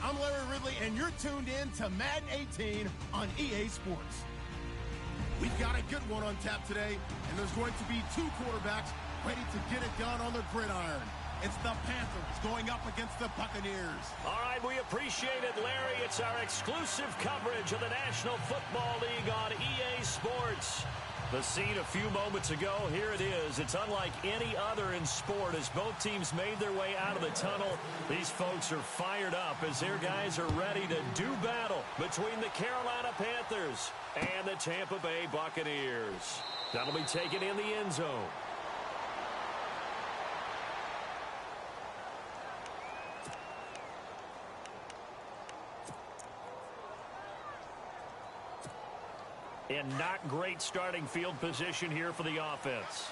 I'm Larry Ridley, and you're tuned in to Madden 18 on EA Sports. We've got a good one on tap today, and there's going to be two quarterbacks ready to get it done on the gridiron. It's the Panthers going up against the Buccaneers. All right, we appreciate it, Larry. It's our exclusive coverage of the National Football League on EA Sports. The scene a few moments ago, here it is. It's unlike any other in sport as both teams made their way out of the tunnel. These folks are fired up as their guys are ready to do battle between the Carolina Panthers and the Tampa Bay Buccaneers. That'll be taken in the end zone. And not great starting field position here for the offense.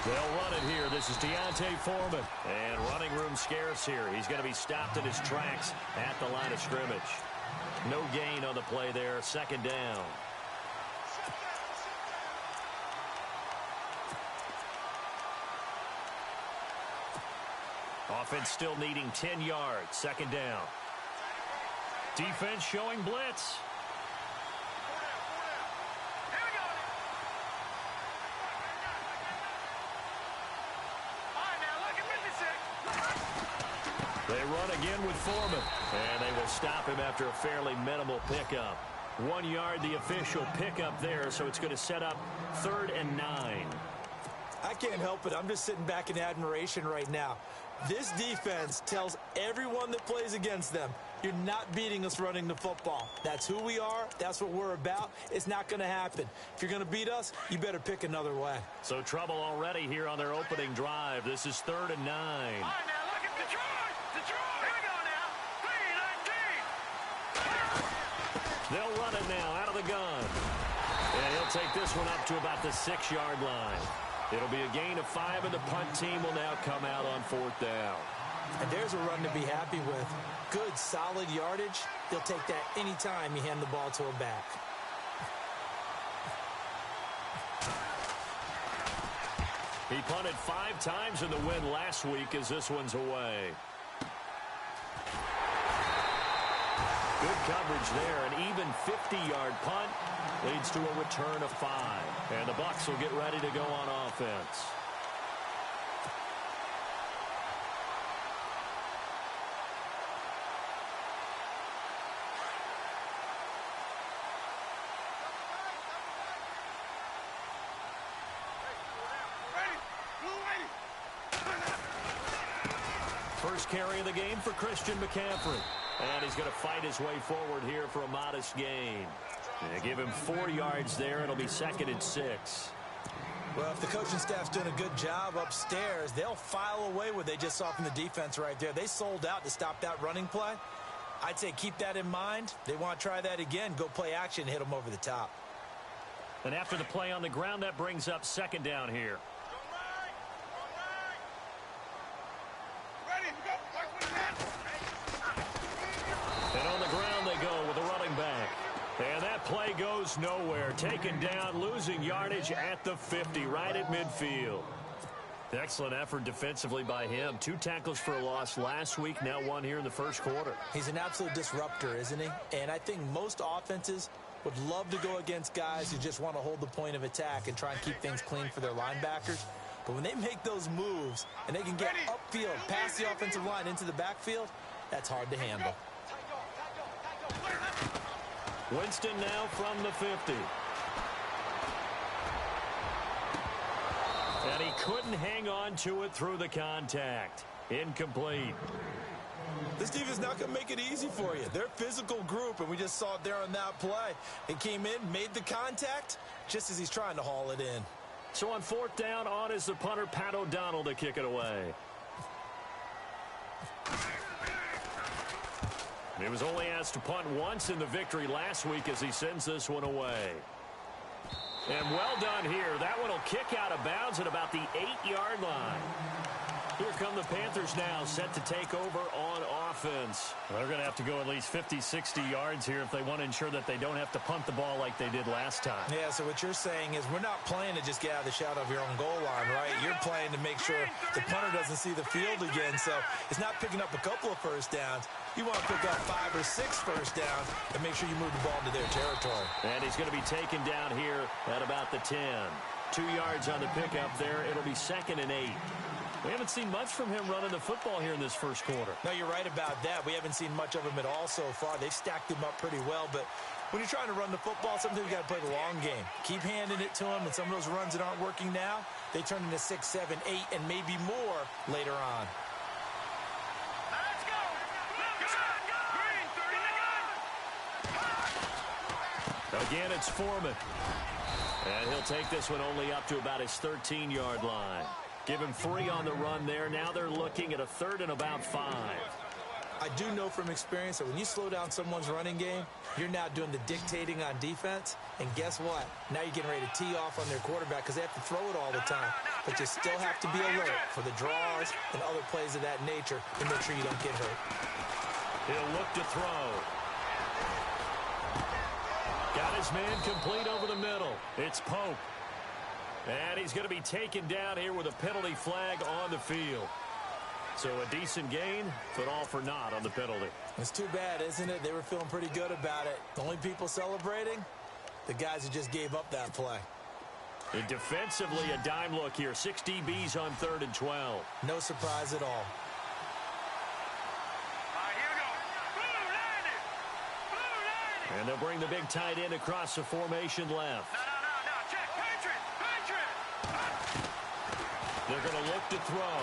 They'll run it here. This is Deontay Foreman. And running room scarce here. He's going to be stopped in his tracks at the line of scrimmage. No gain on the play there. Second down. Offense still needing 10 yards. Second down. Defense showing blitz. They run again with Foreman. And they will stop him after a fairly minimal pickup. 1 yard, the official pickup there, so it's going to set up 3rd and 9. I can't help it. I'm just sitting back in admiration right now. This defense tells everyone that plays against them, you're not beating us running the football. That's who we are. That's what we're about. It's not going to happen. If you're going to beat us, you better pick another way. So trouble already here on their opening drive. This is 3rd and 9. All right, now look at Detroit. Detroit. Here we go now. 3-19. They'll run it now out of the gun. And he'll take this one up to about the 6-yard line. It'll be a gain of 5, and the punt team will now come out on 4th down. And there's a run to be happy with. Good, solid yardage. He'll take that anytime you hand the ball to a back. He punted 5 times in the win last week as this one's away. Good coverage there. An even 50-yard punt leads to a return of 5. And the Bucs will get ready to go on offense. First carry of the game for Christian McCaffrey. And he's going to fight his way forward here for a modest gain. They give him 4 yards there. It'll be 2nd and 6. Well, if the coaching staff's doing a good job upstairs, they'll file away what they just saw from the defense right there. They sold out to stop that running play. I'd say keep that in mind. They want to try that again. Go play action, hit them over the top. And after the play on the ground, that brings up 2nd down here. And on the ground they go with the running back. And that play goes nowhere. Taken down, losing yardage at the 50, right at midfield. Excellent effort defensively by him. 2 tackles for a loss last week, now 1 here in the first quarter. He's an absolute disruptor, isn't he? And I think most offenses would love to go against guys who just want to hold the point of attack and try and keep things clean for their linebackers. But when they make those moves and they can get upfield, past the offensive line into the backfield, that's hard to handle. Winston now from the 50. And he couldn't hang on to it through the contact. Incomplete. This defense is not going to make it easy for you. They're a physical group, and we just saw it there on that play. He came in, made the contact, just as he's trying to haul it in. So on 4th down, on is the punter, Pat O'Donnell, to kick it away. He was only asked to punt once in the victory last week as he sends this one away. And well done here. That one will kick out of bounds at about the 8-yard line. Here come the Panthers now, set to take over on offense. They're going to have to go at least 50, 60 yards here if they want to ensure that they don't have to punt the ball like they did last time. Yeah, so what you're saying is we're not playing to just get out of the shadow of your own goal line, right? You're playing to make sure the punter doesn't see the field again. So it's not picking up a couple of first downs. You want to pick up 5 or 6 first downs and make sure you move the ball into their territory. And he's going to be taken down here at about the 10. 2 yards on the pickup there. It'll be 2nd and 8. We haven't seen much from him running the football here in this first quarter. No, you're right about that. We haven't seen much of him at all so far. They've stacked him up pretty well, but when you're trying to run the football, sometimes you got to play the long game. Keep handing it to him, and some of those runs that aren't working now, they turn into 6, 7, 8, and maybe more later on. Let's go. Green, 30 to go. Again, it's Foreman. And he'll take this one only up to about his 13-yard line. Give him 3 on the run there. Now they're looking at a 3rd and about 5. I do know from experience that when you slow down someone's running game, you're now doing the dictating on defense. And guess what? Now you're getting ready to tee off on their quarterback because they have to throw it all the time. But you still have to be alert for the draws and other plays of that nature to make sure you don't get hurt. He'll look to throw. Got his man complete over the middle. It's Pope. And he's going to be taken down here with a penalty flag on the field. So a decent gain, but all for naught on the penalty. It's too bad, isn't it? They were feeling pretty good about it. The only people celebrating, the guys who just gave up that play. And defensively, a dime look here. 6 DBs on 3rd and 12. No surprise at all. All right, here we go. Blue landed. Blue landed. And they'll bring the big tight end across the formation left. No. Check. Patriot. They're going to look to throw.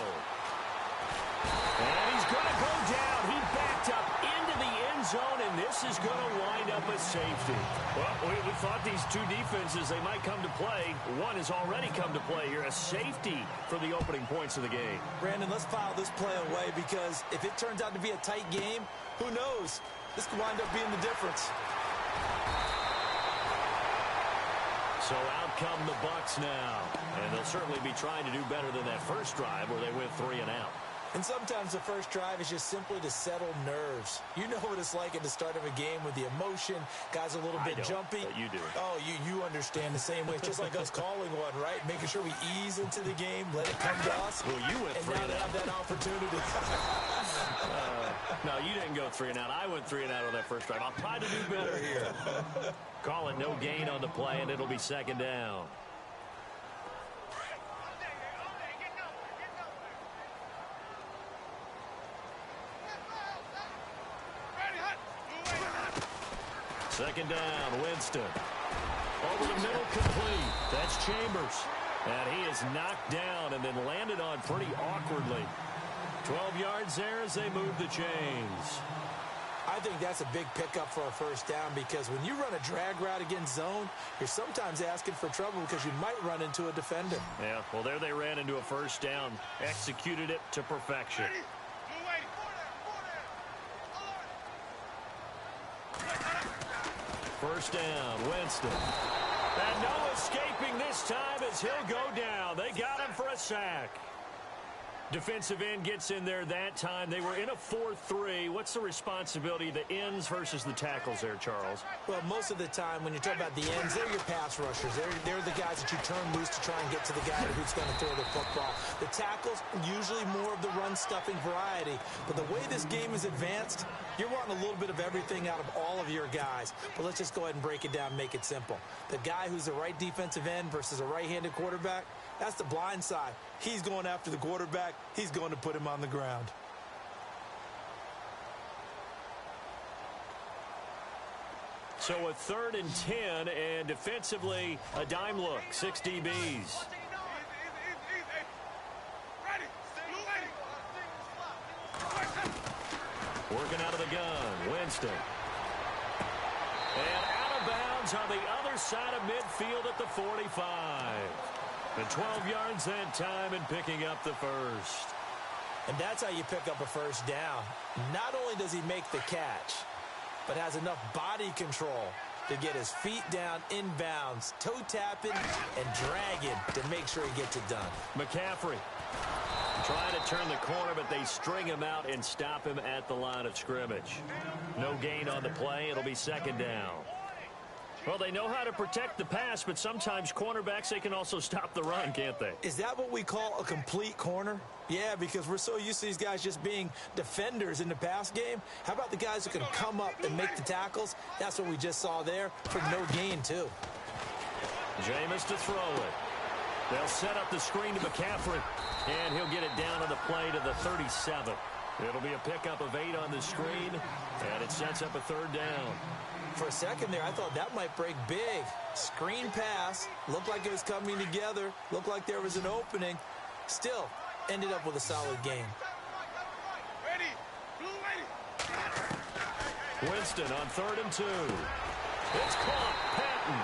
And he's going to go down. He backed up into the end zone, and this is going to wind up a safety. Well, we thought these two defenses, they might come to play. One has already come to play here, a safety for the opening points of the game. Brandon, let's file this play away because if it turns out to be a tight game, who knows? This could wind up being the difference. So out come the Bucs now. And they'll certainly be trying to do better than that first drive where they went 3 and out. And sometimes the first drive is just simply to settle nerves. You know what it's like at the start of a game with the emotion. Guys are a little bit jumpy. But you do. Oh, you understand the same way. It's just like us calling one, right? Making sure we ease into the game, let it come to us. Well, you went 3 and out. And now they have that opportunity. No, you didn't go 3 and out. I went 3 and out on that first drive. I'll try to do better here. Call it no gain on the play, and it'll be 2nd down. Second down, Winston. Over the middle, complete. That's Chambers. And he is knocked down and then landed on pretty awkwardly. 12 yards there as they move the chains. I think that's a big pickup for a first down because when you run a drag route against zone, you're sometimes asking for trouble because you might run into a defender. Yeah, well, there they ran into a first down. Executed it to perfection. First down, Winston. And no escaping this time as he'll go down. They got him for a sack. Defensive end gets in there that time. They were in a 4-3. What's the responsibility of the ends versus the tackles there, Charles? Well, most of the time when you talk about the ends, they're your pass rushers. They're the guys that you turn loose to try and get to the guy who's going to throw the football. The tackles, usually more of the run-stuffing variety. But the way this game is advanced, you're wanting a little bit of everything out of all of your guys. But let's just go ahead and break it down and make it simple. The guy who's the right defensive end versus a right-handed quarterback, that's the blind side. He's going after the quarterback. He's going to put him on the ground. So a 3rd and 10, and defensively, a dime look. 6 DBs. Working out of the gun, Winston. And out of bounds on the other side of midfield at the 45. And 12 yards that time and picking up the first. And that's how you pick up a first down. Not only does he make the catch, but has enough body control to get his feet down inbounds, toe tapping and dragging to make sure he gets it done. McCaffrey Trying to turn the corner, but they string him out and stop him at the line of scrimmage. No gain on the play. It'll be second down. Well, they know how to protect the pass, but sometimes cornerbacks, they can also stop the run, can't they? Is that what we call a complete corner? Yeah, because we're so used to these guys just being defenders in the pass game. How about the guys who can come up and make the tackles? That's what we just saw there for no gain, too. Jameis to throw it. They'll set up the screen to McCaffrey, and he'll get it down on the play to the 37. It'll be a pickup of 8 on the screen, and it sets up a third down. For a second there, I thought that might break big. Screen pass, looked like it was coming together, looked like there was an opening. Still, ended up with a solid game. Winston on 3rd and 2. It's caught, Patton.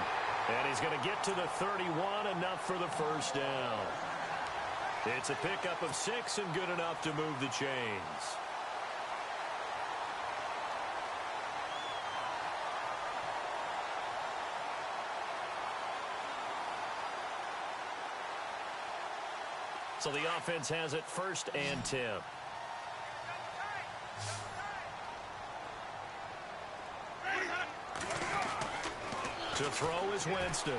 And he's going to get to the 31, enough for the first down. It's a pickup of 6 and good enough to move the chains. So the offense has it 1st and 10. To throw is Winston.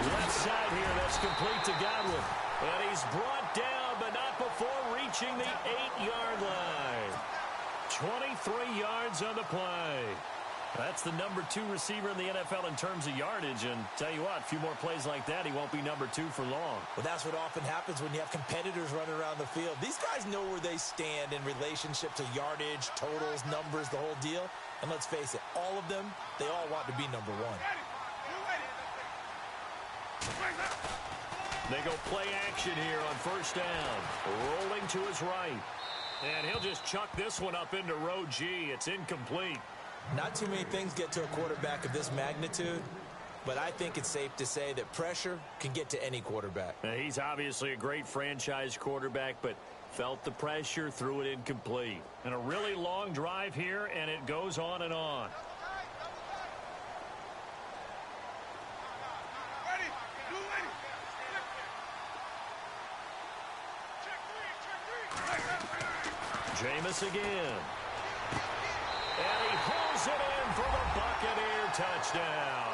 Left side here, that's complete to Godwin. And he's brought down, but not before reaching the 8-yard line. 23 yards on the play. That's the number 2 receiver in the NFL in terms of yardage. And tell you what, a few more plays like that, he won't be number 2 for long. Well, that's what often happens when you have competitors running around the field. These guys know where they stand in relationship to yardage, totals, numbers, the whole deal. And let's face it, all of them, they all want to be number 1. They go play action here on 1st down. Rolling to his right. And he'll just chuck this one up into row G. It's incomplete. Not too many things get to a quarterback of this magnitude, but I think it's safe to say that pressure can get to any quarterback. Now, he's obviously a great franchise quarterback, but felt the pressure, threw it incomplete. And a really long drive here, and it goes on and on. Jameis again. And he pulls it in for the Buccaneer touchdown.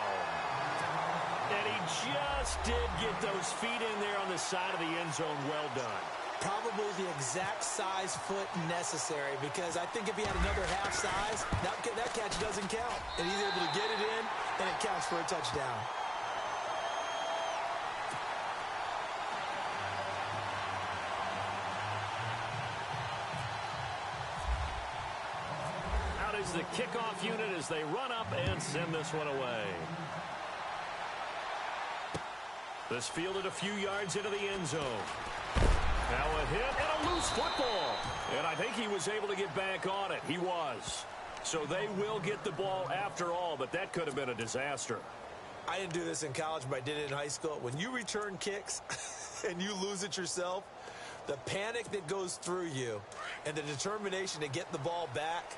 And he just did get those feet in there on the side of the end zone. Well done. Probably the exact size foot necessary, because I think if he had another half size, that catch doesn't count. And he's able to get it in, and it counts for a touchdown. Out is the kickoff unit as they run up and send this one away. This fielded a few yards into the end zone. Now a hit and a loose football. And I think he was able to get back on it. He was. So they will get the ball after all, but that could have been a disaster. I didn't do this in college, but I did it in high school. When you return kicks and you lose it yourself, the panic that goes through you and the determination to get the ball back,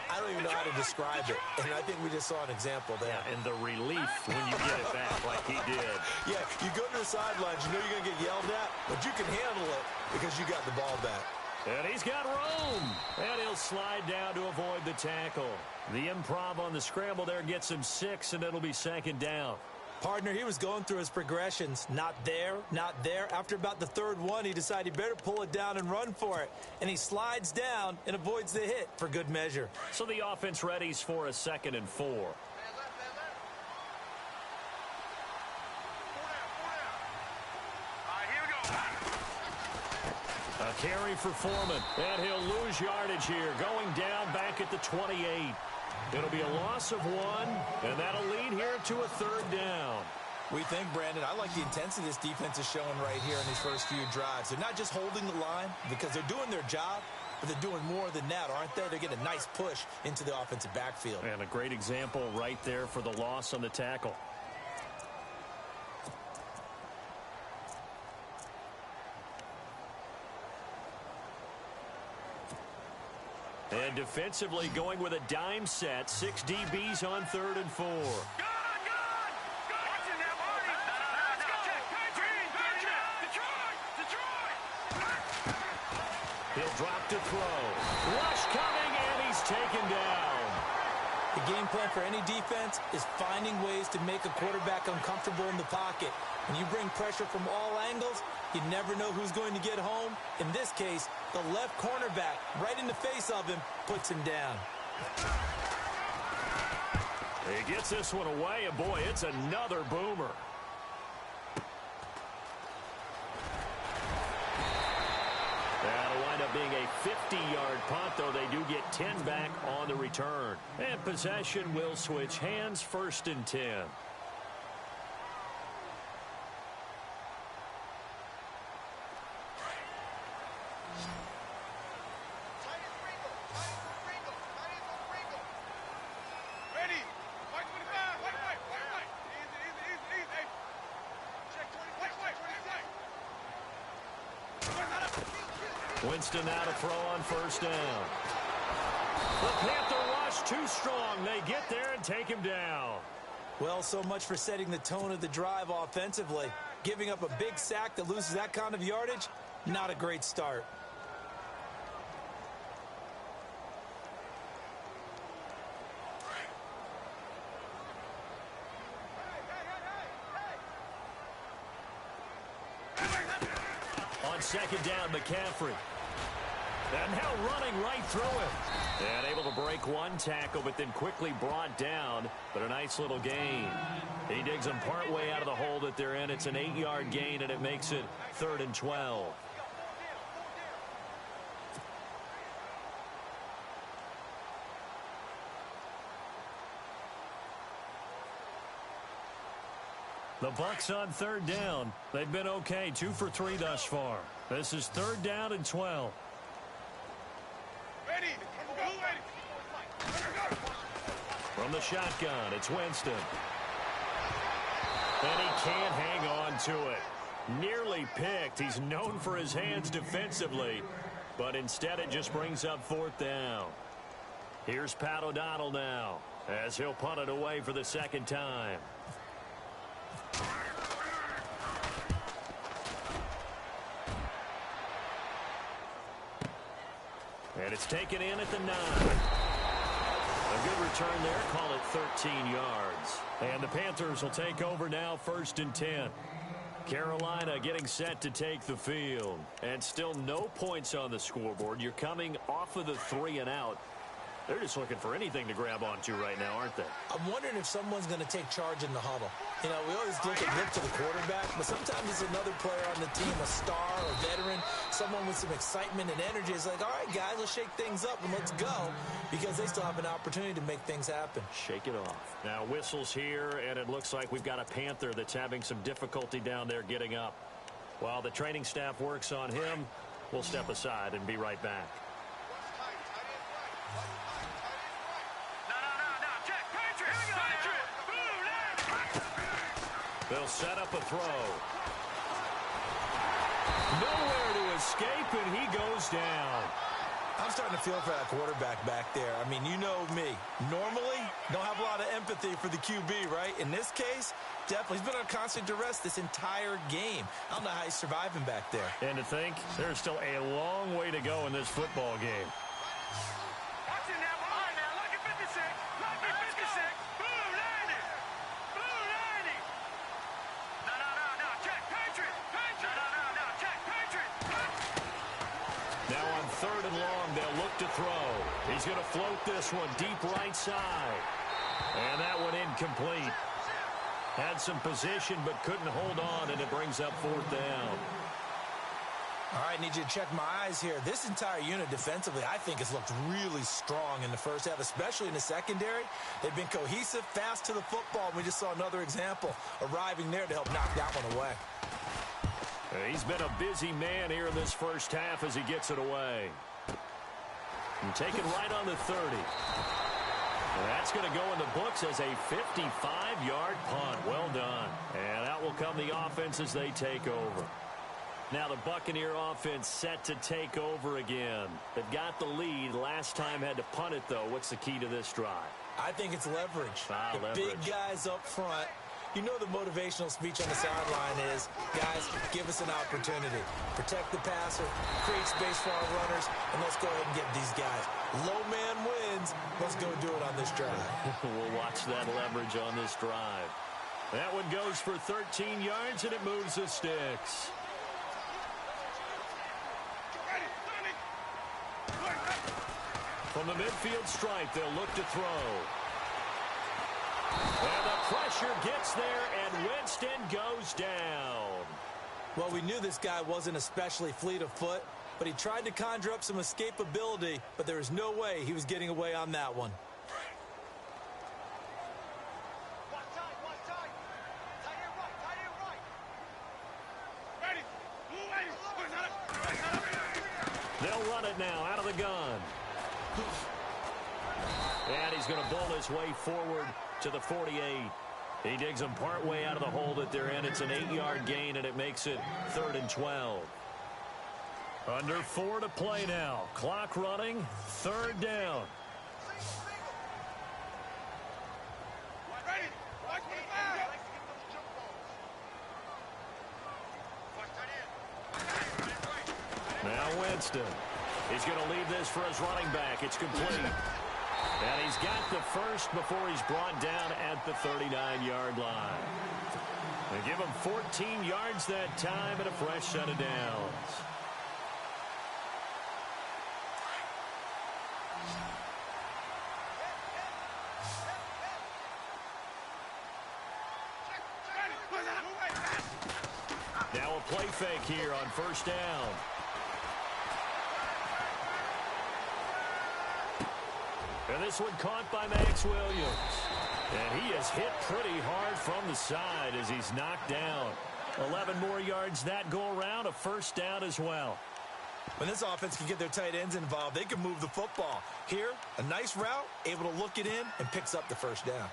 I don't even know how to describe it. And I think we just saw an example there. Yeah, and the relief when you get it back like he did. Yeah, you go to the sidelines, you know you're going to get yelled at, but you can handle it because you got the ball back. And he's got room. And he'll slide down to avoid the tackle. The improv on the scramble there gets him 6, and it'll be 2nd down. Partner, he was going through his progressions. Not there, not there. After about the 3rd one, he decided he better pull it down and run for it. And he slides down and avoids the hit for good measure. So the offense readies for a 2nd and 4. A carry for Foreman. And he'll lose yardage here. Going down back at the 28. It'll be a loss of 1, and that'll lead here to a 3rd down. We think, Brandon, I like the intensity this defense is showing right here in these first few drives. They're not just holding the line because they're doing their job, but they're doing more than that, aren't they? They're getting a nice push into the offensive backfield. And a great example right there for the loss on the tackle. And defensively going with a dime set. 6 DBs on 3rd and 4. to throw. Rush coming, and he's taken down. The game plan for any defense is finding ways to make a quarterback uncomfortable in the pocket. When you bring pressure from all angles, you never know who's going to get home. In this case, the left cornerback, right in the face of him, puts him down. He gets this one away, and boy, it's another boomer. That'll wind up being a 50-yard punt, though they do get 10 back on the return. And possession will switch hands, 1st and 10. Winston now to throw on 1st down. The Panther rush too strong. They get there and take him down. Well, so much for setting the tone of the drive offensively. Giving up a big sack that loses that kind of yardage, not a great start. On 2nd down, McCaffrey. And now running right through him. And able to break one tackle, but then quickly brought down. But a nice little gain. He digs them partway out of the hole that they're in. It's an 8-yard gain, and it makes it 3rd and 12. The Bucs on 3rd down. They've been okay, 2 for 3 thus far. This is 3rd down and 12. Ready. From the shotgun, it's Winston. And he can't hang on to it. Nearly picked. He's known for his hands defensively, but instead it just brings up 4th down. Here's Pat O'Donnell now, as he'll punt it away for the 2nd time. And it's taken in at the 9. A good return there. Call it 13 yards. And the Panthers will take over now, 1st and 10. Carolina getting set to take the field. And still no points on the scoreboard. You're coming off of the 3 and out. They're just looking for anything to grab onto right now, aren't they? I'm wondering if someone's going to take charge in the huddle. You know, we always look to the quarterback, but sometimes it's another player on the team, a star, a veteran, someone with some excitement and energy. It's like, all right, guys, let's shake things up and let's go, because they still have an opportunity to make things happen. Shake it off. Now, whistles here, and it looks like we've got a Panther that's having some difficulty down there getting up. While the training staff works on him, we'll step aside and be right back. They'll set up a throw. Nowhere to escape, and he goes down. I'm starting to feel for that quarterback back there. I mean, you know me. Normally, don't have a lot of empathy for the QB, right? In this case, definitely. He's been on constant duress this entire game. I don't know how he's surviving back there. And to think, there's still a long way to go in this football game. Watch it now. All right, now. Look at 56. Look at 56. Boom, 90. Boom, 90. No. Check, Patriot. No. Check, Patriot. Now on 3rd and long, they'll look to throw. He's going to float this one deep right side. And that one incomplete. Had some position but couldn't hold on, and it brings up 4th down. All right, need you to check my eyes here. This entire unit defensively, I think, has looked really strong in the first half, especially in the secondary. They've been cohesive, fast to the football. We just saw another example arriving there to help knock that one away. He's been a busy man here in this first half as he gets it away. And taken right on the 30. And that's going to go in the books as a 55-yard punt. Well done. And out will come the offense as they take over. Now the Buccaneer offense set to take over again. They've got the lead. Last time had to punt it, though. What's the key to this drive? I think it's leverage. Leverage. Big guys up front You know the motivational speech on the sideline is, guys, give us an opportunity. Protect the passer, create space for our runners, and let's go ahead and get these guys. Low man wins. Let's go do it on this drive. We'll watch that leverage on this drive. That one goes for 13 yards, and it moves the sticks. From the midfield stripe, they'll look to throw. And the pressure gets there, and Winston goes down. Well, we knew this guy wasn't especially fleet of foot, but he tried to conjure up some escapability, but there was no way he was getting away on that one. They'll run it now out of the gun. And he's going to bowl his way forward to the 48. He digs him part way out of the hole that they're in. It's an 8-yard gain, and it makes it 3rd and 12. Under 4 to play now. Clock running, 3rd down. Now Winston. He's going to leave this for his running back. It's complete. And he's got the first before he's brought down at the 39-yard line. They give him 14 yards that time and a fresh set of downs. Now a play fake here on 1st down. And this one caught by Max Williams. And he is hit pretty hard from the side as he's knocked down. 11 more yards that go around, a 1st down as well. When this offense can get their tight ends involved, they can move the football. Here, a nice route, able to look it in, and picks up the 1st down.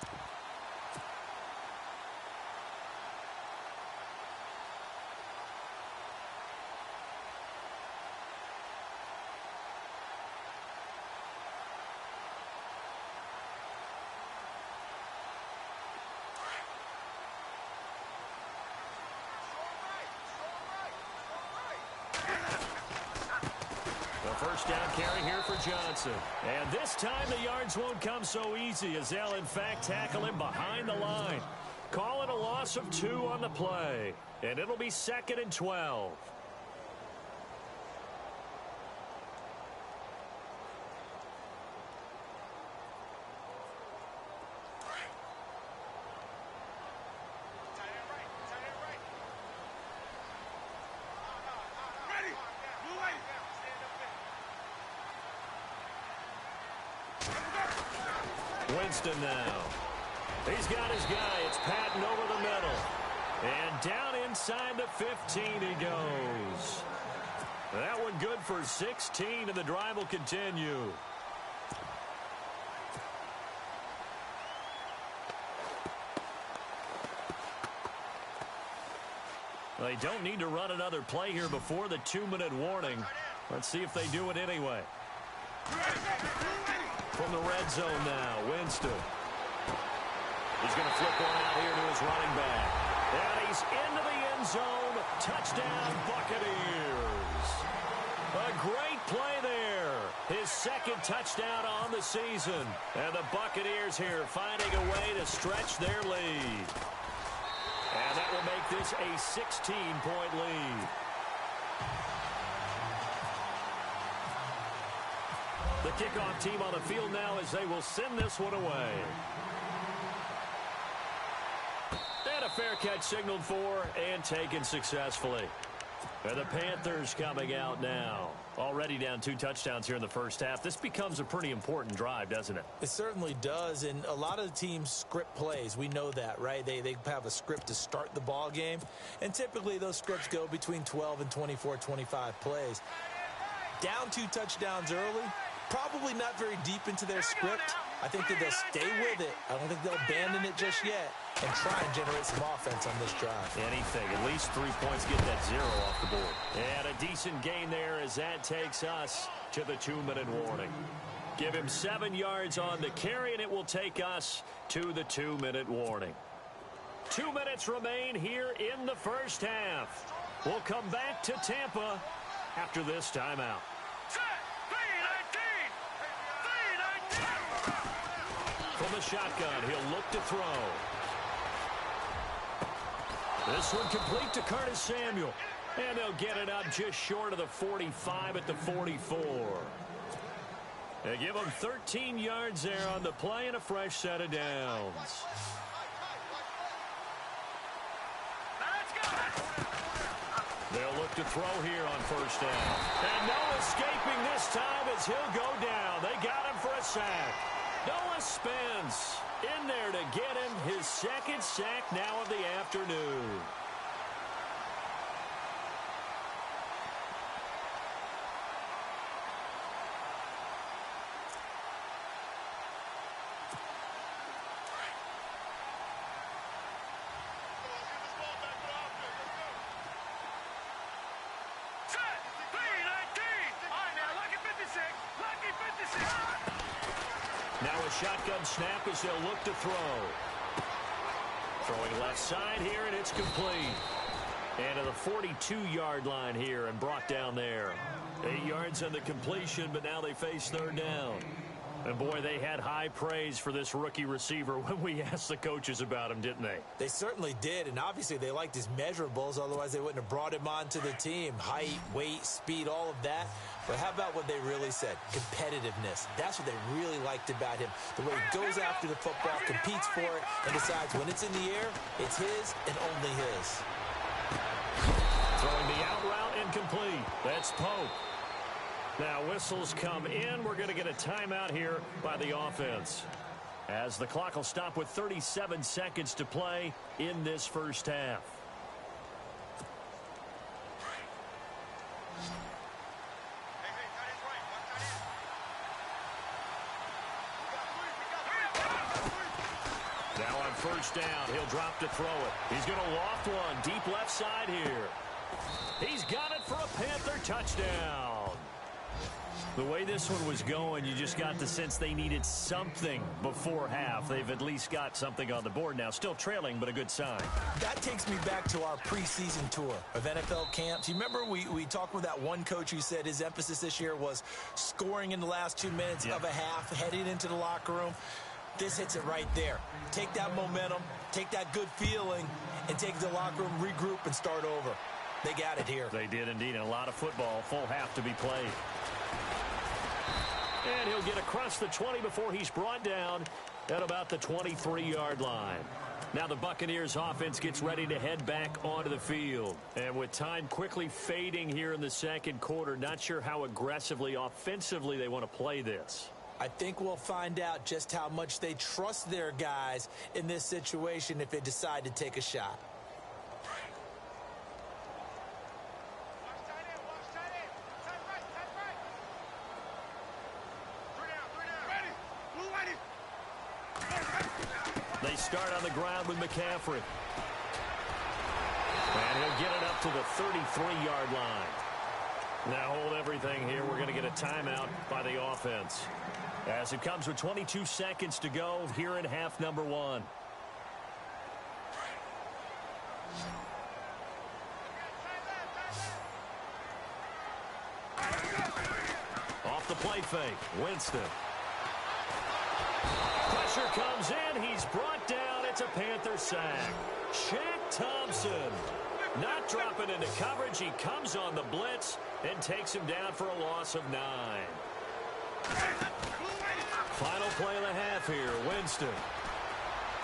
First down carry here for Johnson. And this time the yards won't come so easy as they'll in fact tackle him behind the line. Call it a loss of 2 on the play. And it'll be 2nd and 12. Winston now. He's got his guy. It's Patton over the middle. And down inside the 15 he goes. That one good for 16, and the drive will continue. They don't need to run another play here before the 2-minute warning. Let's see if they do it anyway. From the red zone now, Winston. He's going to flip one out here to his running back. And he's into the end zone. Touchdown, Buccaneers. A great play there. His 2nd touchdown on the season. And the Buccaneers here finding a way to stretch their lead. And that will make this a 16-point lead. The kickoff team on the field now as they will send this one away. And a fair catch signaled for and taken successfully. And the Panthers coming out now. Already down 2 touchdowns here in the first half. This becomes a pretty important drive, doesn't it? It certainly does, and a lot of the teams script plays. We know that, right? They have a script to start the ball game, and typically those scripts go between 12 and 24, 25 plays. Down 2 touchdowns early, probably not very deep into their script. I think that they'll stay with it. I don't think they'll abandon it just yet and try and generate some offense on this drive. Anything. At least 3 points, get that 0 off the board. And a decent gain there as that takes us to the 2-minute warning. Give him 7 yards on the carry, and it will take us to the 2-minute warning. 2 minutes remain here in the first half. We'll come back to Tampa after this timeout. From the shotgun, he'll look to throw. This one complete to Curtis Samuel. And they'll get it up just short of the 45 at the 44. They give him 13 yards there on the play and a fresh set of downs. They'll look to throw here on first down. And no escaping this time as he'll go down. They got him for a sack. Noah Spence in there to get him his second sack now of the afternoon. Now a shotgun snap as they'll look to throw. Throwing left side here, and it's complete. And to the 42-yard line here and brought down there. 8 yards on the completion, but now they face third down. And, boy, they had high praise for this rookie receiver when we asked the coaches about him, didn't they? They certainly did, and obviously they liked his measurables. Otherwise, they wouldn't have brought him onto the team. Height, weight, speed, all of that. But how about what they really said? Competitiveness. That's what they really liked about him. The way he goes after the football, competes for it, and decides when it's in the air, it's his and only his. Throwing the out route incomplete. That's Pope. Now whistles come in. We're going to get a timeout here by the offense, as the clock will stop with 37 seconds to play in this first half. Now on first down, he'll drop to throw it. He's going to loft one deep left side here. He's got it for a Panther touchdown. The way this one was going, you just got the sense they needed something before half. They've at least got something on the board now. Still trailing, but a good sign. That takes me back to our preseason tour of NFL camps. You remember we talked with that one coach who said his emphasis this year was scoring in the last 2 minutes of a half, heading into the locker room. This hits it right there. Take that momentum, take that good feeling, and take the locker room, regroup, and start over. They got it here. They did indeed, and a lot of football, full half to be played. And he'll get across the 20 before he's brought down at about the 23-yard line. Now the Buccaneers offense gets ready to head back onto the field. And with time quickly fading here in the second quarter, not sure how aggressively, offensively they want to play this. I think we'll find out just how much they trust their guys in this situation if they decide to take a shot. They start on the ground with McCaffrey. And he'll get it up to the 33-yard line. Now hold everything here. We're going to get a timeout by the offense, as it comes with 22 seconds to go here in half number one. Off the play fake, Winston. Pressure comes in. He's brought down. It's a Panther sack. Shaq Thompson not dropping into coverage. He comes on the blitz and takes him down for a loss of 9. Final play of the half here. Winston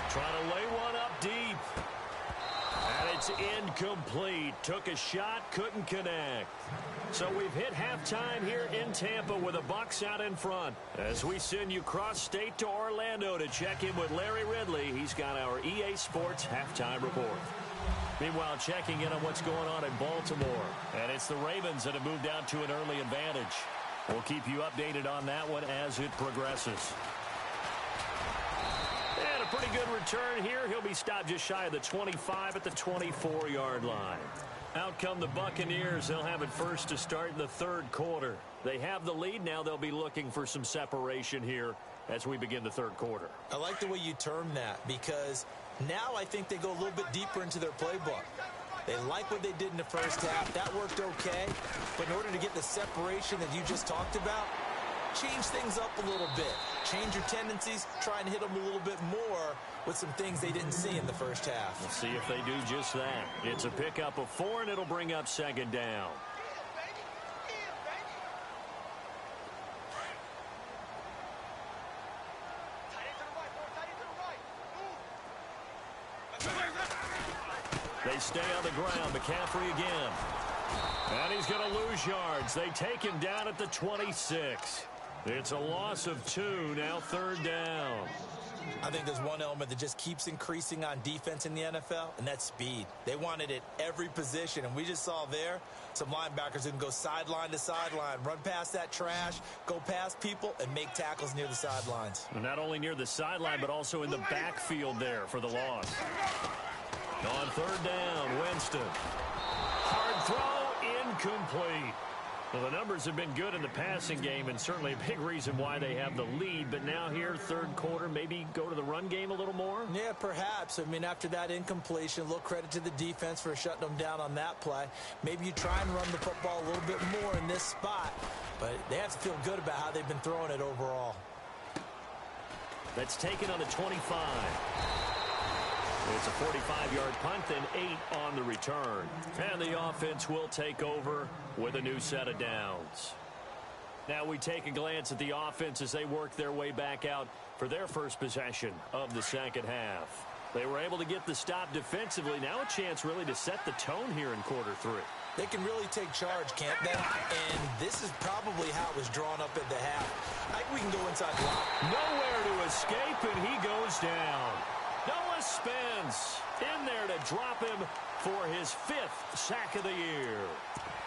trying to lay one up deep. And it's incomplete. Took a shot, couldn't connect. So we've hit halftime here in Tampa with the Bucs out in front, as we send you cross-state to Orlando to check in with Larry Ridley. He's got our EA Sports halftime report. Meanwhile, checking in on what's going on in Baltimore. And it's the Ravens that have moved out to an early advantage. We'll keep you updated on that one as it progresses. And a pretty good return here. He'll be stopped just shy of the 25 at the 24-yard line. Out come the Buccaneers. They'll have it first to start in the third quarter. They have the lead. Now they'll be looking for some separation here as we begin the third quarter. I like the way you term that, because Now I think they go a little bit deeper into their playbook. They like what they did in the first half. That worked okay. But in order to get the separation that you just talked about, change things up a little bit. Change your tendencies. Try and hit them a little bit more with some things they didn't see in the first half. We'll see if they do just that. It's a pickup of 4, and it'll bring up second down. They stay on the ground. McCaffrey again. And he's going to lose yards. They take him down at the 26. It's a loss of 2, now third down. I think there's one element that just keeps increasing on defense in the NFL, and that's speed. They want it at every position, and we just saw there some linebackers who can go sideline to sideline, run past that trash, go past people, and make tackles near the sidelines. And not only near the sideline, but also in the backfield there for the loss. On third down, Winston. Hard throw, incomplete. Well, the numbers have been good in the passing game, and certainly a big reason why they have the lead. But now here, third quarter, maybe go to the run game a little more? Yeah, perhaps. I mean, after that incompletion, a little credit to the defense for shutting them down on that play. Maybe you try and run the football a little bit more in this spot. But they have to feel good about how they've been throwing it overall. That's taken on the 25. It's a 45-yard punt, then 8 on the return. And the offense will take over with a new set of downs. Now we take a glance at the offense as they work their way back out for their first possession of the second half. They were able to get the stop defensively. Now a chance really to set the tone here in quarter 3. They can really take charge, can't they? And this is probably how it was drawn up at the half. I think we can go inside block. Nowhere to escape, and he goes down. Noah Spence in there to drop him for his 5th sack of the year.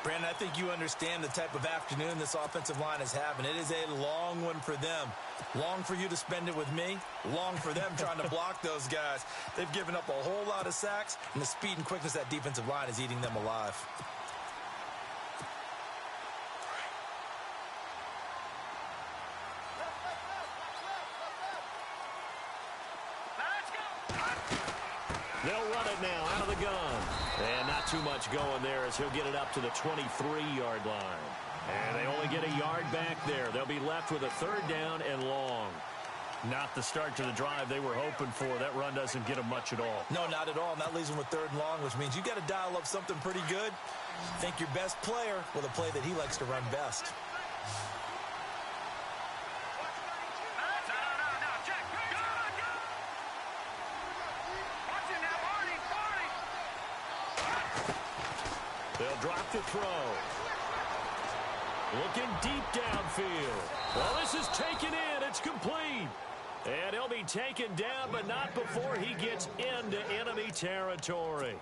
Brandon, I think you understand the type of afternoon this offensive line is having. It is a long one for them. Long for you to spend it with me. Long for them trying to block those guys. They've given up a whole lot of sacks, and the speed and quickness of that defensive line is eating them alive. They'll run it now out of the gun. And not too much going there as he'll get it up to the 23-yard line. And they only get a yard back there. They'll be left with a third down and long. Not the start to the drive they were hoping for. That run doesn't get them much at all. No, not at all. And that leaves them with third and long, which means you got to dial up something pretty good. Think your best player with a play that he likes to run best. They'll drop the throw. Looking deep downfield. Well, this is taken in. It's complete. And he'll be taken down, but not before he gets into enemy territory.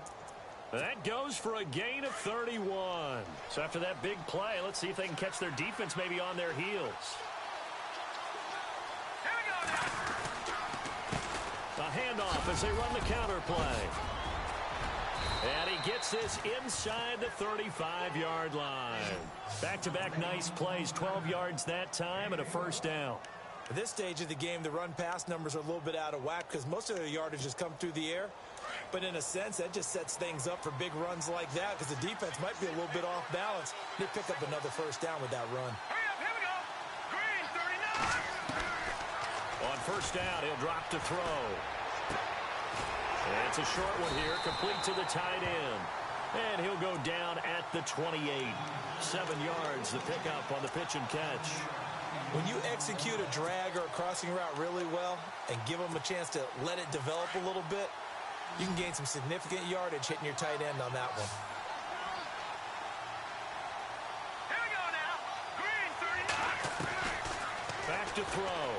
That goes for a gain of 31. So after that big play, let's see if they can catch their defense maybe on their heels. A handoff as they run the counter play. And he gets this inside the 35-yard line. Back-to-back nice plays, 12 yards that time and a first down. At this stage of the game, the run-pass numbers are a little bit out of whack because most of their yardage has come through the air. But in a sense, that just sets things up for big runs like that because the defense might be a little bit off balance. They pick up another first down with that run. Hurry up, here we go. Green, 39. On first down, he'll drop to throw. It's a short one here, complete to the tight end. And he'll go down at the 28. 7 yards, the pickup on the pitch and catch. When you execute a drag or a crossing route really well and give them a chance to let it develop a little bit, you can gain some significant yardage hitting your tight end on that one. Here we go now. Green, 39. Back to throw.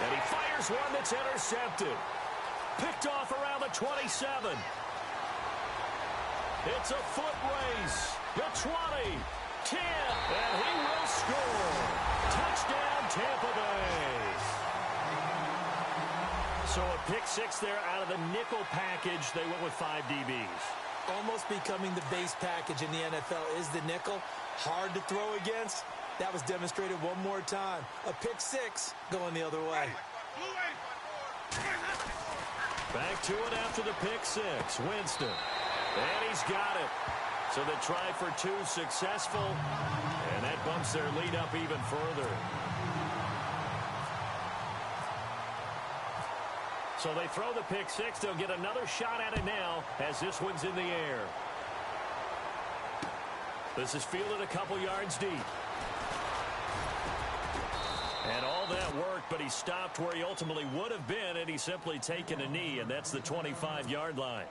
And he fires one that's intercepted. Picked off around the 27. It's a foot race. The 20, 10, and he will score. Touchdown, Tampa Bay. So a pick six there out of the nickel package. They went with 5 DBs. Almost becoming the base package in the NFL is the nickel. Hard to throw against. That was demonstrated one more time. A pick six going the other way. Blue 8. back to it after the pick six. Winston. And he's got it. So the try for two successful. And that bumps their lead up even further. So they throw the pick six. They'll get another shot at it now as this one's in the air. This is fielded a couple yards deep. And all that worked, but he stopped where he ultimately would have been, and he's simply taken a knee, and that's the 25-yard line.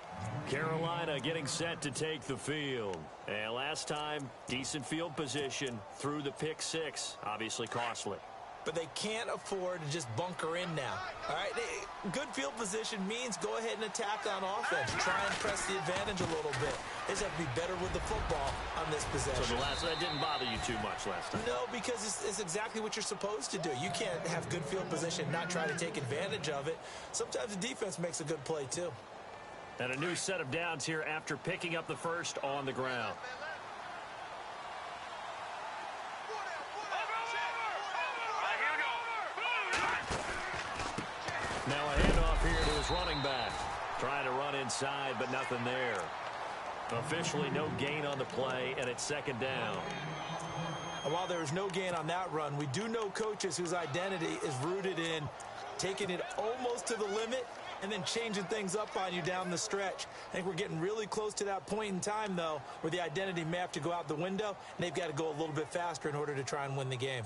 Carolina getting set to take the field. And last time, decent field position through the pick six. Obviously costly. But they can't afford to just bunker in now. All right, good field position means go ahead and attack on offense. Try and press the advantage a little bit. They just have to be better with the football on this possession. So that didn't bother you too much last time? No, because it's exactly what you're supposed to do. You can't have good field position and not try to take advantage of it. Sometimes the defense makes a good play, too. And a new set of downs here after picking up the first on the ground. Now a handoff here to his running back. Trying to run inside, but nothing there. Officially no gain on the play, and it's second down. And while there was no gain on that run, we do know coaches whose identity is rooted in taking it almost to the limit and then changing things up on you down the stretch. I think we're getting really close to that point in time, though, where the identity may have to go out the window, and they've got to go a little bit faster in order to try and win the game.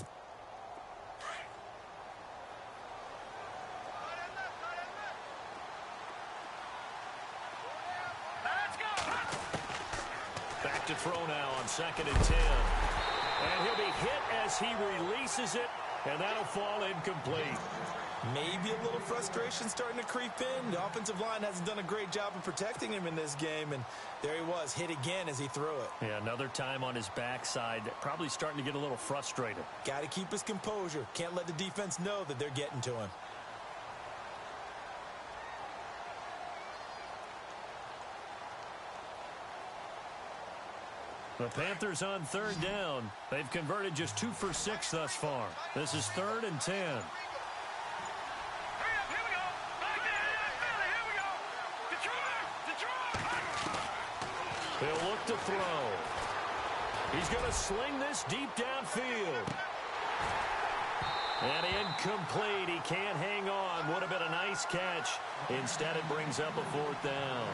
Back to throw now on 2nd and 10. And he'll be hit as he releases it, and that'll fall incomplete. Maybe a little frustration starting to creep in. The offensive line hasn't done a great job of protecting him in this game, and there he was, hit again as he threw it. Yeah, another time on his backside, probably starting to get a little frustrated. Got to keep his composure. Can't let the defense know that they're getting to him. The Panthers on 3rd down. They've converted just 2 for 6 thus far. This is 3rd and 10. He'll look to throw. He's going to sling this deep downfield. And incomplete. He can't hang on. Would have been a nice catch. Instead, it brings up a 4th down.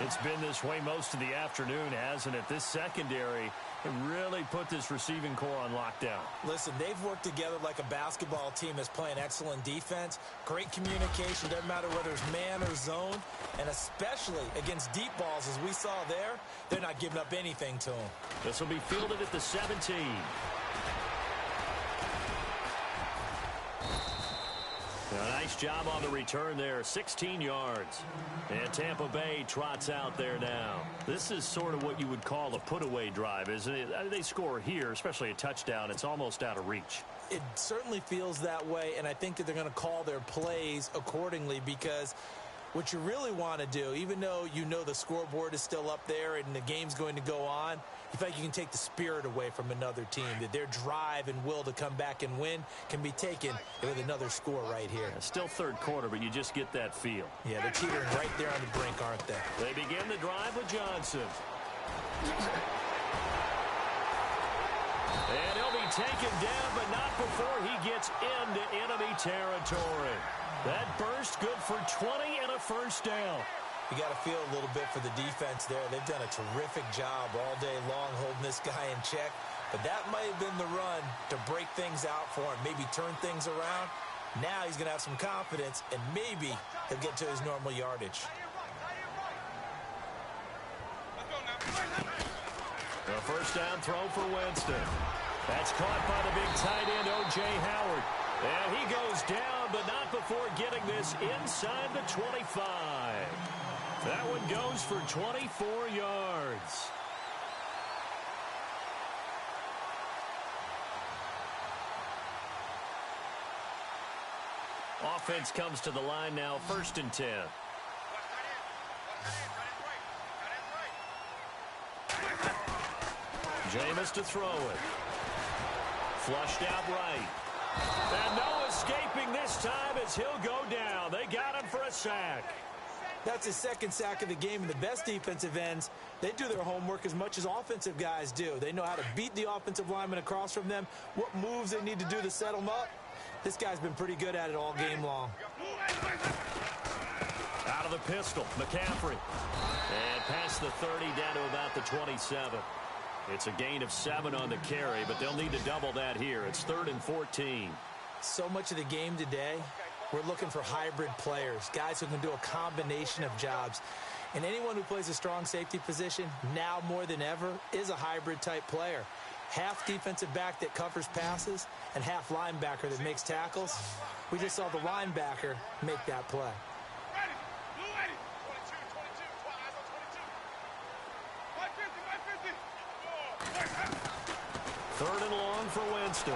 It's been this way most of the afternoon, hasn't it? This secondary really put this receiving core on lockdown. Listen, they've worked together like a basketball team that's playing excellent defense. Great communication, doesn't matter whether it's man or zone. And especially against deep balls, as we saw there, they're not giving up anything to them. This will be fielded at the 17. A nice job on the return there, 16 yards. And Tampa Bay trots out there now. This is sort of what you would call a put-away drive, isn't it? They score here, especially a touchdown. It's almost out of reach. It certainly feels that way, and I think that they're going to call their plays accordingly, because what you really want to do, even though you know the scoreboard is still up there and the game's going to go on, you feel like you can take the spirit away from another team, that their drive and will to come back and win can be taken with another score right here. Yeah, still 3rd quarter, but you just get that feel. Yeah, they're teetering right there on the brink, aren't they? They begin the drive with Johnson. And he'll be taken down, but not before he gets into enemy territory. That burst good for 20 and a 1st down. You got to feel a little bit for the defense there. They've done a terrific job all day long holding this guy in check. But that might have been the run to break things out for him, maybe turn things around. Now he's going to have some confidence, and maybe he'll get to his normal yardage. A 1st down throw for Winston. That's caught by the big tight end, O.J. Howard. And he goes down, but not before getting this inside the 25. That one goes for 24 yards. Offense comes to the line now, 1st and 10. Jameis to throw it. Flushed out right. And no escaping this time as he'll go down. They got him for a sack. That's his second sack of the game, and the best defensive ends, they do their homework as much as offensive guys do. They know how to beat the offensive lineman across from them, what moves they need to do to set them up. This guy's been pretty good at it all game long. Out of the pistol, McCaffrey. And past the 30, down to about the 27. It's a gain of 7 on the carry, but they'll need to double that here. It's 3rd and 14. So much of the game today, we're looking for hybrid players, guys who can do a combination of jobs. And anyone who plays a strong safety position, now more than ever, is a hybrid-type player. Half defensive back that covers passes and half linebacker that makes tackles. We just saw the linebacker make that play. 3rd and long for Winston.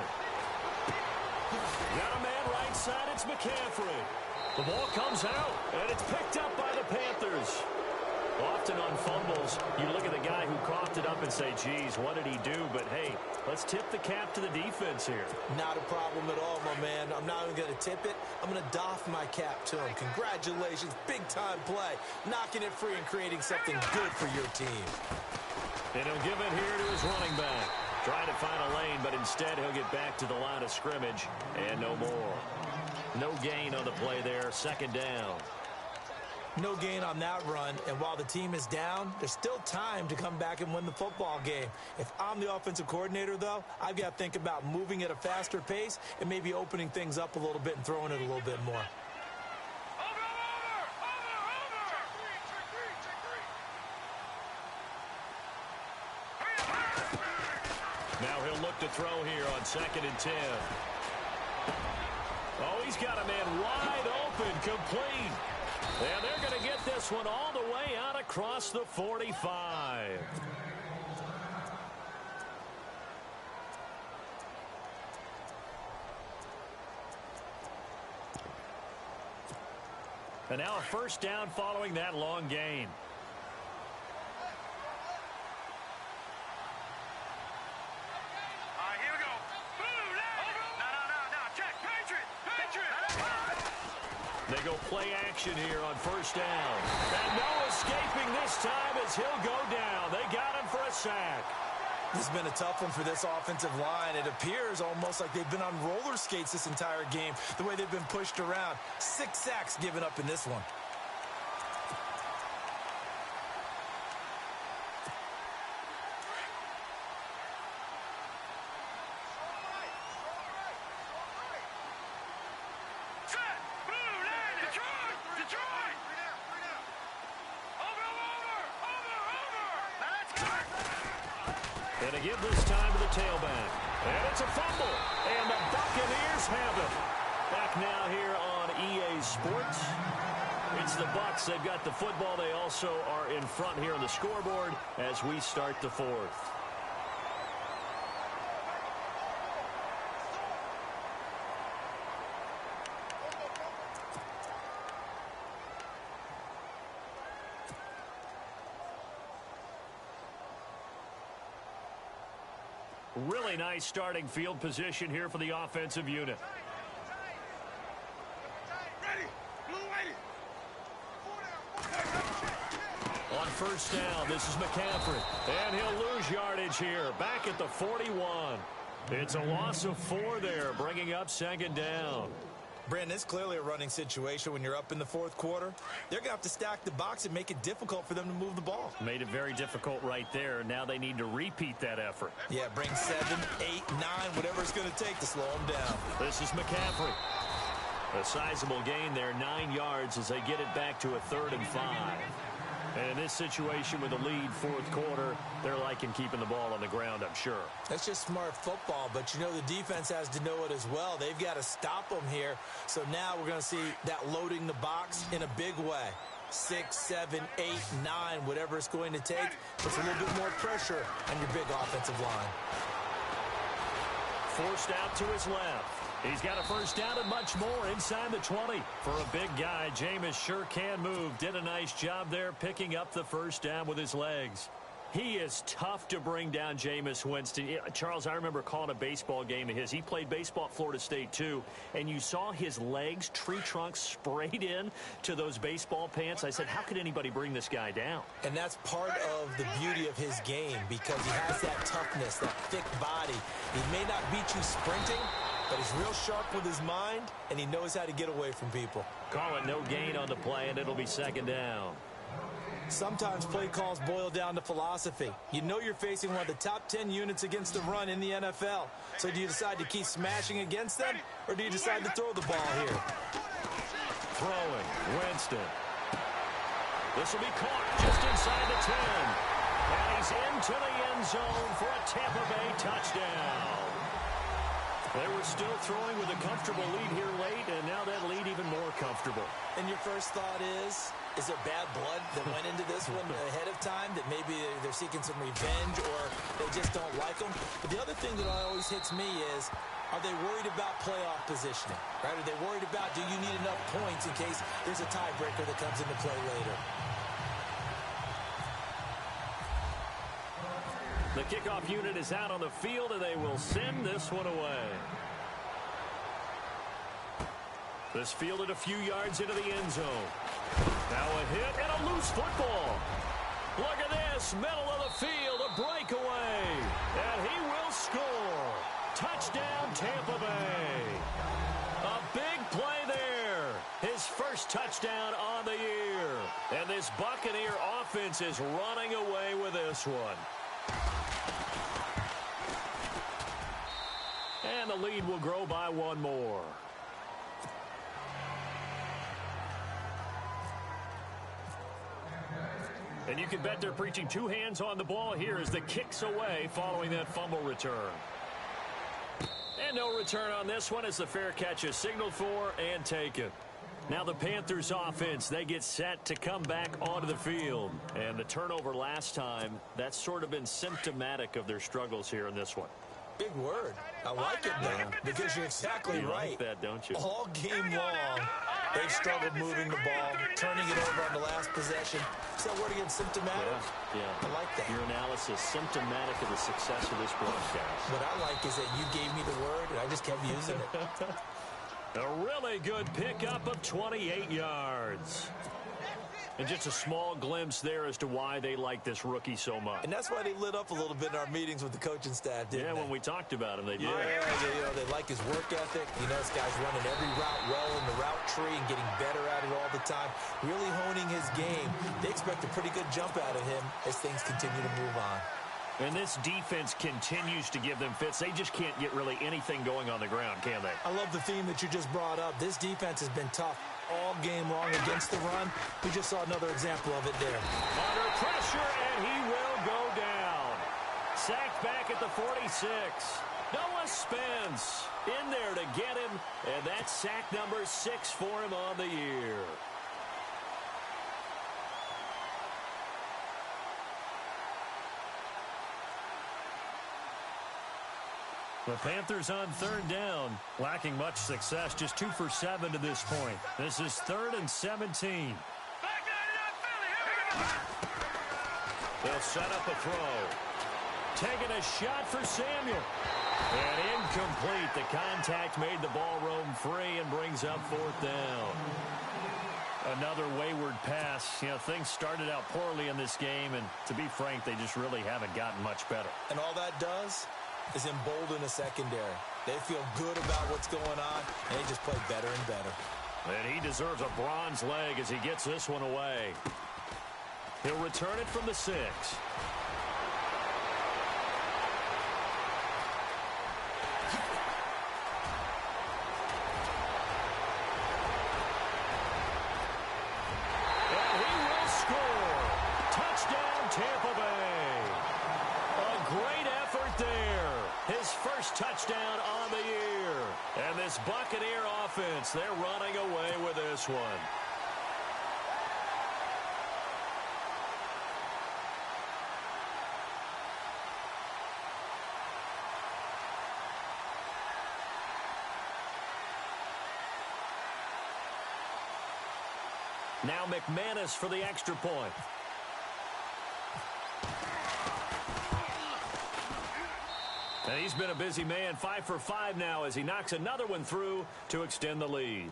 Got a man right side. It's McCaffrey. The ball comes out, and it's picked up by the Panthers. Often on fumbles, you look at the guy who coughed it up and say, geez, what did he do? But, hey, let's tip the cap to the defense here. Not a problem at all, my man. I'm not even going to tip it. I'm going to doff my cap to him. Congratulations. Big-time play. Knocking it free and creating something good for your team. And he'll give it here to his running back. Trying to find a lane, but instead he'll get back to the line of scrimmage and no more. No gain on the play there. 2nd down. No gain on that run, and while the team is down, there's still time to come back and win the football game. If I'm the offensive coordinator, though, I've got to think about moving at a faster pace and maybe opening things up a little bit and throwing it a little bit more. Now he'll look to throw here on 2nd and 10. Oh, he's got a man wide open, complete. And they're going to get this one all the way out across the 45. And now a 1st down following that long gain. They go play action here on 1st down. And no escaping this time as he'll go down. They got him for a sack. This has been a tough one for this offensive line. It appears almost like they've been on roller skates this entire game, the way they've been pushed around. 6 sacks given up in this one. And again this time to the tailback. And it's a fumble. And the Buccaneers have it. Back now here on EA Sports. It's the Bucs. They've got the football. They also are in front here on the scoreboard as we start the 4th. Really nice starting field position here for the offensive unit. On 1st down, this is McCaffrey. And he'll lose yardage here. Back at the 41. It's a loss of 4 there, bringing up 2nd down. Brandon, it's clearly a running situation when you're up in the 4th quarter. They're going to have to stack the box and make it difficult for them to move the ball. Made it very difficult right there. Now they need to repeat that effort. Yeah, bring 7, 8, 9, whatever it's going to take to slow them down. This is McCaffrey. A sizable gain there, 9 yards as they get it back to a 3rd and 5. And in this situation with a lead 4th quarter, they're liking keeping the ball on the ground, I'm sure. That's just smart football, but you know the defense has to know it as well. They've got to stop them here. So now we're going to see that loading the box in a big way. 6, 7, 8, 9, whatever it's going to take. Puts a little bit more pressure on your big offensive line. Forced out to his left. He's got a 1st down and much more inside the 20. For a big guy, Jameis sure can move. Did a nice job there picking up the 1st down with his legs. He is tough to bring down, Jameis Winston. Charles, I remember calling a baseball game of his. He played baseball at Florida State, too, and you saw his legs, tree trunks sprayed in to those baseball pants. I said, how could anybody bring this guy down? And that's part of the beauty of his game because he has that toughness, that thick body. He may not beat you sprinting, but he's real sharp with his mind, and he knows how to get away from people. Call it no gain on the play, and it'll be second down. Sometimes play calls boil down to philosophy. You know you're facing one of the top 10 units against the run in the NFL. So do you decide to keep smashing against them, or do you decide to throw the ball here? Throwing, Winston. This will be caught just inside the 10. And he's into the end zone for a Tampa Bay touchdown. They were still throwing with a comfortable lead here late, and now that lead even more comfortable. And your first thought is there bad blood that went into this one ahead of time, that maybe they're seeking some revenge or they just don't like them? But the other thing that always hits me is, are they worried about playoff positioning? Right? Are they worried about, do you need enough points in case there's a tiebreaker that comes into play later? The kickoff unit is out on the field, and they will send this one away. This fielded a few yards into the end zone. Now a hit and a loose football. Look at this, middle of the field, a breakaway. And he will score. Touchdown, Tampa Bay. A big play there. His first touchdown on the year. And this Buccaneer offense is running away with this one. And the lead will grow by one more. And you can bet they're preaching two hands on the ball here as the kick's away following that fumble return. And no return on this one as the fair catch is signaled for and taken. Now the Panthers offense, they get set to come back onto the field. And the turnover last time, that's sort of been symptomatic of their struggles here in this one. Big word. I like it now because you're exactly you right. Like that, don't you? All game long, they've struggled moving the ball, turning it over on the last possession. Is that word again, symptomatic? Yeah. I like that. Your analysis, symptomatic of the success of this broadcast. What I like is that you gave me the word, and I just kept using it. A really good pickup of 28 yards. And just a small glimpse there as to why they like this rookie so much. And that's why they lit up a little bit in our meetings with the coaching staff, didn't they? Yeah, when we talked about him, they did. Yeah, they like his work ethic. You know, this guy's running every route well in the route tree and getting better at it all the time, really honing his game. They expect a pretty good jump out of him as things continue to move on. And this defense continues to give them fits. They just can't get really anything going on the ground, can they? I love the theme that you just brought up. This defense has been tough all game long against the run. We just saw another example of it there. Under pressure, and he will go down. Sacked back at the 46. Noah Spence in there to get him, and that's sack number 6 for him on the year. The Panthers on third down, lacking much success, just 2 for 7 to this point. This is 3rd and 17. They'll set up a throw. Taking a shot for Samuel. And incomplete. The contact made the ball roam free and brings up 4th down. Another wayward pass. You know, things started out poorly in this game, and to be frank, they just really haven't gotten much better. And all that does is embolden a secondary. They feel good about what's going on, and they just play better and better. And he deserves a bronze leg as he gets this one away. He'll return it from the 6. And he will score. Touchdown, Tampa Bay. A great effort there. His first touchdown on the year. And this Buccaneer offense, they're running away with this one. Now McManus for the extra point. And he's been a busy man, 5 for 5 now as he knocks another one through to extend the lead.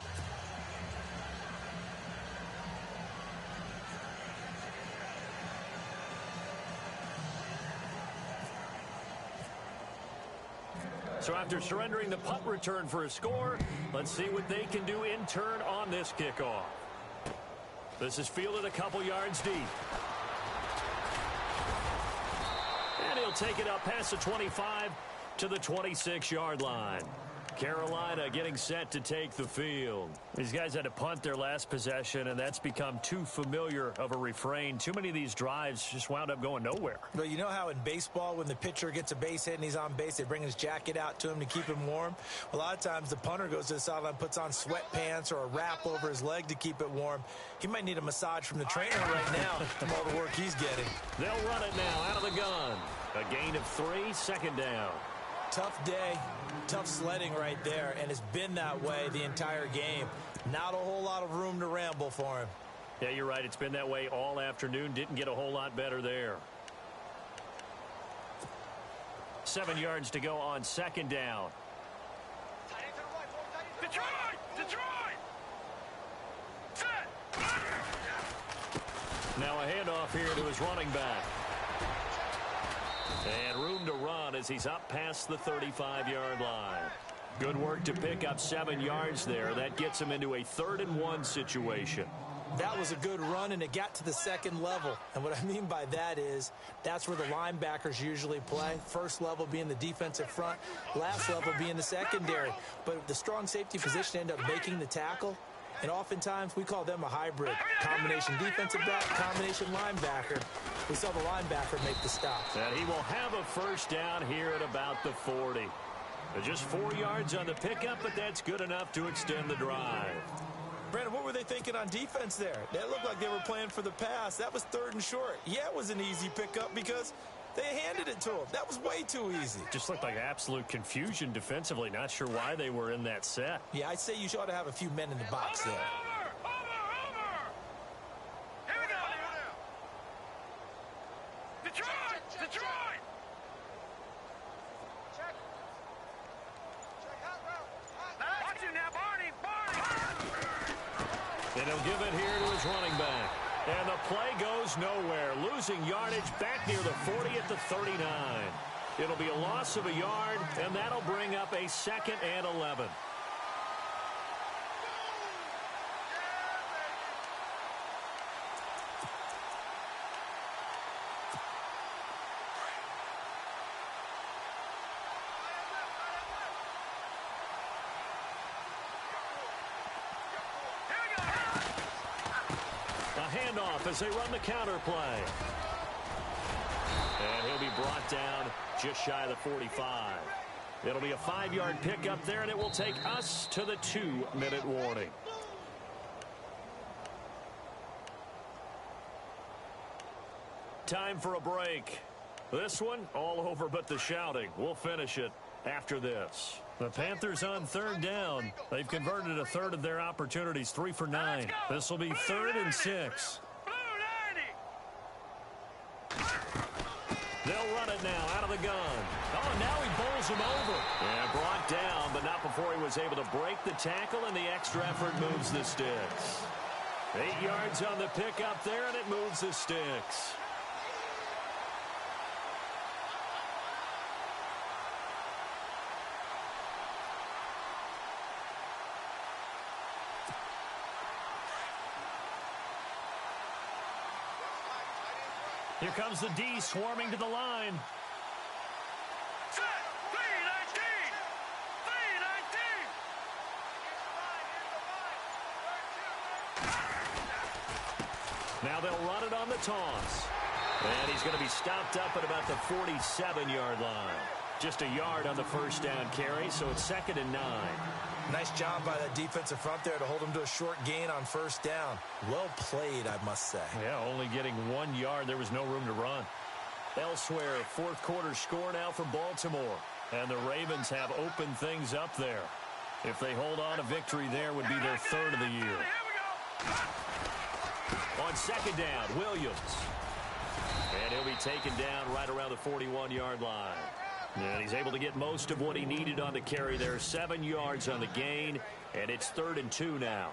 So after surrendering the punt return for a score, let's see what they can do in turn on this kickoff. This is fielded a couple yards deep. And he'll take it up past the 25 to the 26-yard line. Carolina getting set to take the field. These guys had to punt their last possession, and that's become too familiar of a refrain. Too many of these drives just wound up going nowhere. But you know how in baseball, when the pitcher gets a base hit and he's on base, they bring his jacket out to him to keep him warm? A lot of times the punter goes to the sideline, puts on sweatpants or a wrap over his leg to keep it warm. He might need a massage from the trainer right now from all the work he's getting. They'll run it now out of the gun. A gain of 3, second down. Tough day, tough sledding right there, and it's been that way the entire game. Not a whole lot of room to ramble for him. Yeah, you're right. It's been that way all afternoon. Didn't get a whole lot better there. 7 yards to go on second down. Detroit! Detroit! Set! Now a handoff here to his running back. And room to run as he's up past the 35-yard line. Good work to pick up 7 yards there. That gets him into a 3rd-and-1 situation. That was a good run, and it got to the second level. And what I mean by that is that's where the linebackers usually play. First level being the defensive front, last level being the secondary. But the strong safety position ended up making the tackle. And oftentimes we call them a hybrid. Combination defensive back, combination linebacker. We saw the linebacker make the stop. And he will have a first down here at about the 40. Just 4 yards on the pickup, but that's good enough to extend the drive. Brandon, what were they thinking on defense there? They looked like they were playing for the pass. That was 3rd and short. Yeah, it was an easy pickup because they handed it to him. That was way too easy. Just looked like absolute confusion defensively. Not sure why they were in that set. Yeah, I'd say you ought to have a few men in the box there. Over! Here we go! Detroit! Detroit! Check. Watch him now, Barney! And he'll give it here to his running back. And the play goes nowhere. Losing yardage back near the 40 at the 39. It'll be a loss of a yard, and that'll bring up a 2nd and 11. Handoff as they run the counter play. And he'll be brought down just shy of the 45. It'll be a 5-yard pickup there, and it will take us to the 2-minute warning. Time for a break. This one all over but the shouting. We'll finish it after this. The Panthers on 3rd down. They've converted a 1/3 of their opportunities, 3 for 9. This will be 3rd and 6. They'll run it now out of the gun. Oh, now he bowls him over. And brought down, but not before he was able to break the tackle, and the extra effort moves the sticks. 8 yards on the pickup there, and it moves the sticks. Here comes the D swarming to the line. Set! 319! 319! Now they'll run it on the toss. And he's going to be stopped up at about the 47-yard line. Just a yard on the first down carry, so it's 2nd and 9. Nice job by that defensive front there to hold him to a short gain on first down. Well played, I must say. Yeah, only getting 1 yard. There was no room to run. Elsewhere, 4th quarter score now for Baltimore. And the Ravens have opened things up there. If they hold on, a victory there would be their 3rd of the year. On 2nd down, Williams. And he'll be taken down right around the 41-yard line. And he's able to get most of what he needed on the carry there. 7 yards on the gain, and it's 3rd and 2 now.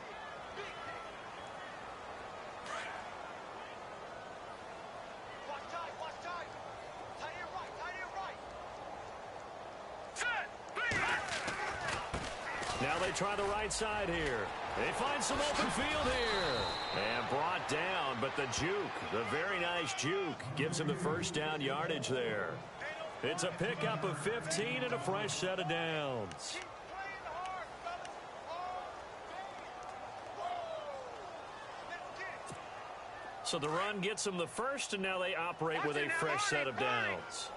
Now they try the right side here. They find some open field here. And brought down, but the juke, the very nice juke, gives him the first down yardage there. It's a pickup of 15 and a fresh set of downs. So the run gets them the first, and now they operate with a fresh set of downs.